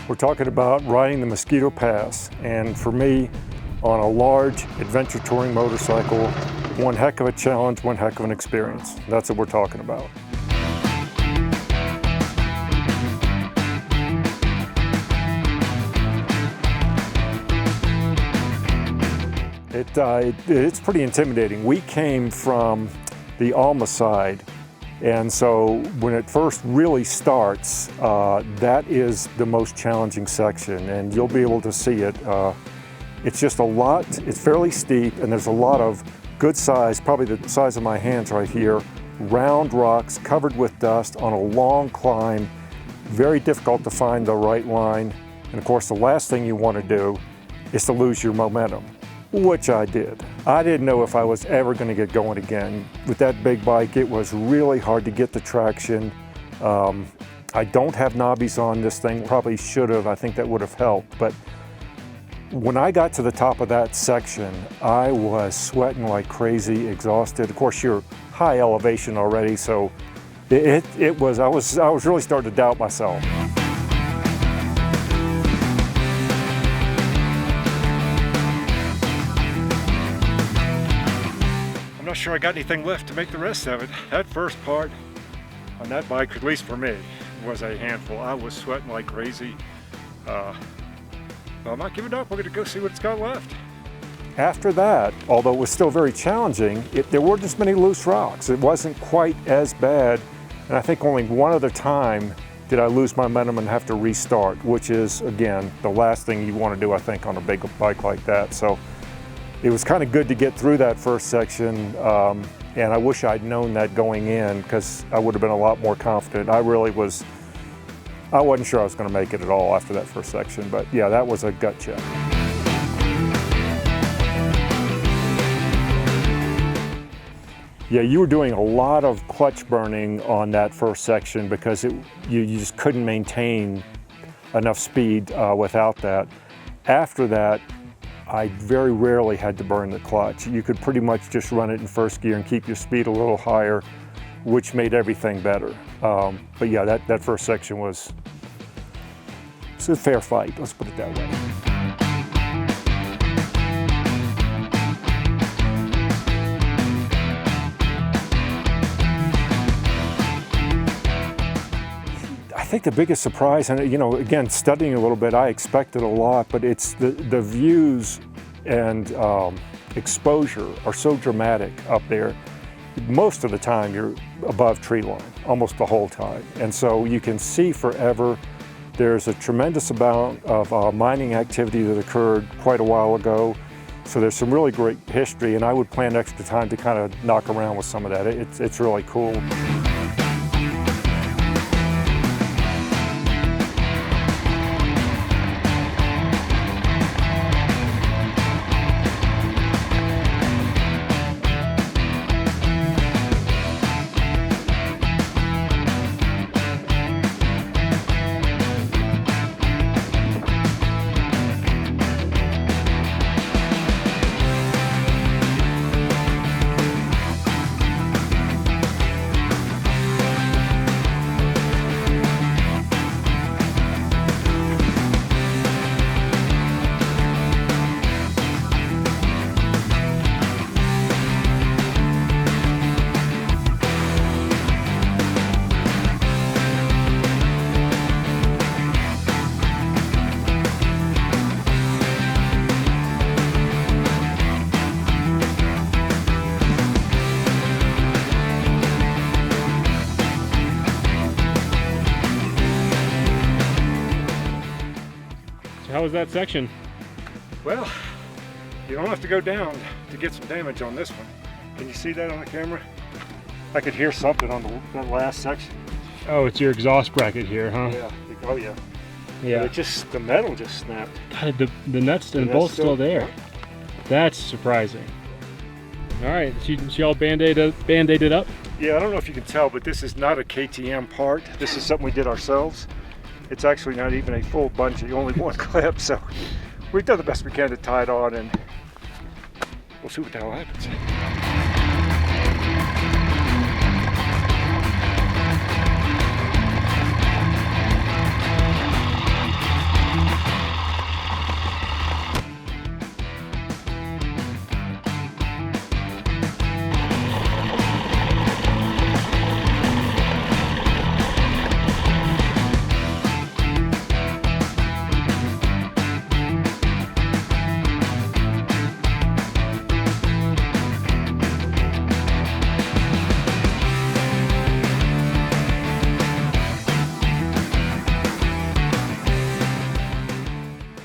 We're talking about riding the Mosquito Pass, and for me, on a large adventure touring motorcycle, one heck of a challenge, one heck of an experience. That's what we're talking about. It's pretty intimidating. We came from the Alma side, and so when it first really starts, that is the most challenging section, and you'll be able to see it. It's just a lot, it's fairly steep, and there's a lot of good size, probably the size of my hands right here, round rocks covered with dust on a long climb, very difficult to find the right line. And of course, the last thing you want to do is to lose your momentum, which I did. I didn't know if I was ever going to get going again. With that big bike, it was really hard to get the traction. I don't have knobbies on this thing, probably should have, I think that would have helped. But when I got to the top of that section, I was sweating like crazy, exhausted. Of course, you're high elevation already, so I was really starting to doubt myself. I'm not sure I got anything left to make the rest of it. That first part on that bike, at least for me, was a handful. I was sweating like crazy. Well, I'm not giving up. We're going to go see what it's got left. After that, although it was still very challenging, there weren't as many loose rocks. It wasn't quite as bad, and I think only one other time did I lose my momentum and have to restart, which is, again, the last thing you want to do, I think, on a big bike like that. So it was kind of good to get through that first section, and I wish I'd known that going in, because I would have been a lot more confident. I wasn't sure I was going to make it at all after that first section, but yeah, that was a gut check. Yeah, you were doing a lot of clutch burning on that first section because you just couldn't maintain enough speed without that. After that, I very rarely had to burn the clutch. You could pretty much just run it in first gear and keep your speed a little higher, which made everything better. But yeah, that first section was a fair fight, let's put it that way. I think the biggest surprise, and again, studying a little bit, I expected a lot, but it's the views and exposure are so dramatic up there. Most of the time you're above tree line, almost the whole time. And so you can see forever. There's a tremendous amount of mining activity that occurred quite a while ago. So there's some really great history, and I would plan extra time to kind of knock around with some of that. It's really cool. How was that section? Well, you don't have to go down to get some damage on this one. Can you see that on the camera? I could hear something on the last section. Oh, it's your exhaust bracket here, huh? Yeah. Oh yeah. Yeah. The metal just snapped. God, the nuts and bolts still there. That's surprising. All right, she all band-aided up? Yeah, I don't know if you can tell, but this is not a KTM part. This is something we did ourselves. It's actually not even a full bungee, only one clip. So we've done the best we can to tie it on, and we'll see what the hell happens.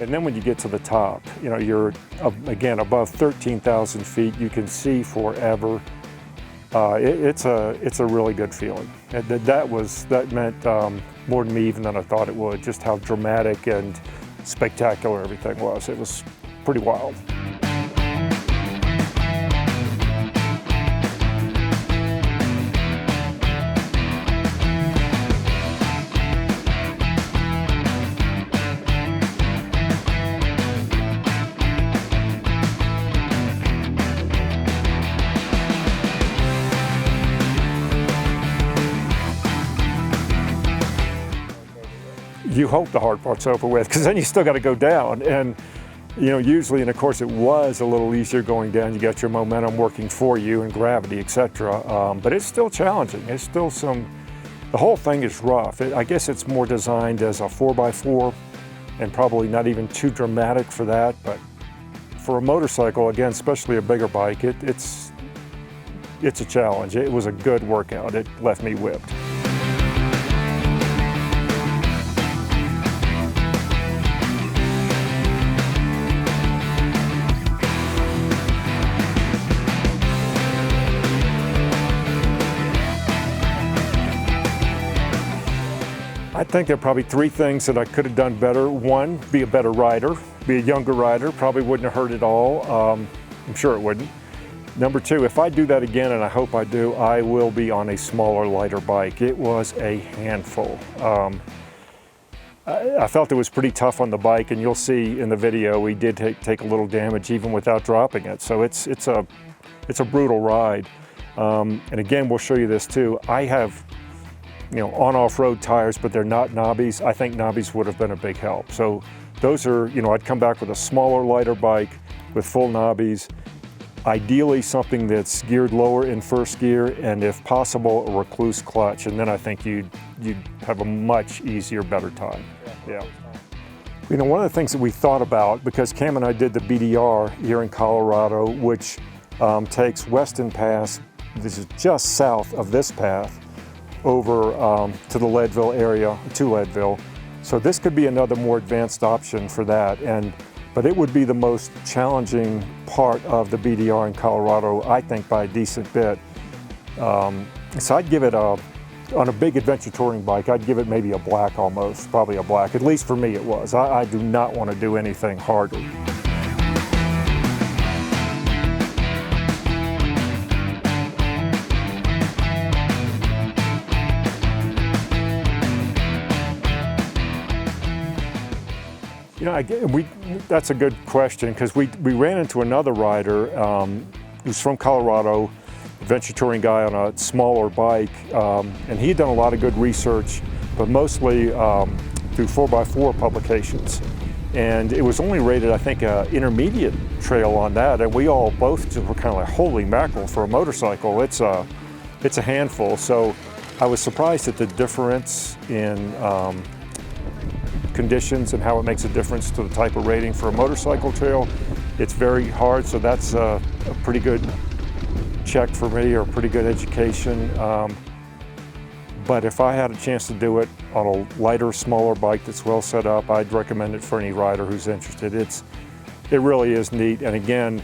And then when you get to the top, you know, you're again above 13,000 feet. You can see forever. It's a really good feeling. And that meant more to me even than I thought it would. Just how dramatic and spectacular everything was. It was pretty wild. You hope the hard part's over with, because then you still got to go down. And you know, usually, and of course it was a little easier going down. You got your momentum working for you and gravity, etc. But it's still challenging. It's still the whole thing is rough. I guess it's more designed as a 4x4 and probably not even too dramatic for that. But for a motorcycle, again, especially a bigger bike, it's a challenge. It was a good workout. It left me whipped. I think there are probably three things that I could have done better. One, be a better rider, be a younger rider, probably wouldn't have hurt at all. I'm sure it wouldn't. Number two, if I do that again, and I hope I do, I will be on a smaller, lighter bike. It was a handful. I felt it was pretty tough on the bike, and you'll see in the video we did take a little damage even without dropping it. So it's a brutal ride. And again, we'll show you this too. I have, you know, on-off-road tires, but they're not knobbies. I think knobbies would have been a big help. So those are, you know, I'd come back with a smaller, lighter bike with full knobbies, ideally something that's geared lower in first gear, and if possible, a recluse clutch. And then I think you'd have a much easier, better time. Yeah. You know, one of the things that we thought about, because Cam and I did the BDR here in Colorado, which takes Weston Pass, this is just south of this path, over to the Leadville area, to Leadville. So this could be another more advanced option for that. But it would be the most challenging part of the BDR in Colorado, I think, by a decent bit. So I'd give it on a big adventure touring bike, I'd give it maybe a black almost, probably a black. At least for me it was. I do not want to do anything harder. You know, that's a good question, because we ran into another rider who's from Colorado, adventure touring guy on a smaller bike, and he'd done a lot of good research, but mostly through 4x4 publications. And it was only rated, I think, an intermediate trail on that, and we all both just were kind of like, holy mackerel, for a motorcycle, it's a handful. So I was surprised at the difference in conditions and how it makes a difference to the type of rating for a motorcycle trail. It's very hard, so that's a pretty good check for me, or a pretty good education. But if I had a chance to do it on a lighter, smaller bike that's well set up, I'd recommend it for any rider who's interested. It really is neat, and again,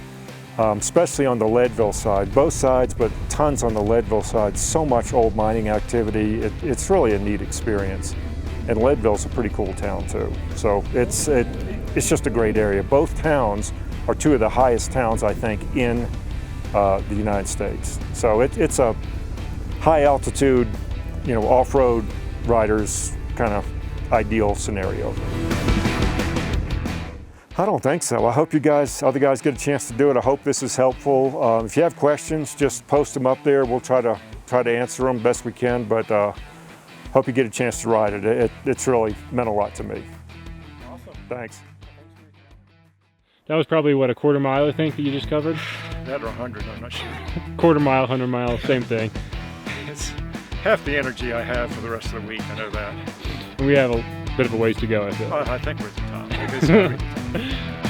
especially on the Leadville side, both sides, but tons on the Leadville side, so much old mining activity. It's really a neat experience. And Leadville's a pretty cool town too. So it's just a great area. Both towns are two of the highest towns, I think, in the United States. So it's a high altitude, off-road riders kind of ideal scenario. I don't think so. I hope other guys get a chance to do it. I hope this is helpful. If you have questions, just post them up there. We'll try to answer them best we can, but hope you get a chance to ride it. It's really meant a lot to me. Awesome. Thanks. That was probably, what, a quarter mile, I think, that you just covered? That or 100, I'm not sure. Quarter mile, 100 miles, same thing. It's half the energy I have for the rest of the week, I know that. And we have a bit of a ways to go, I feel. I think we're at the top.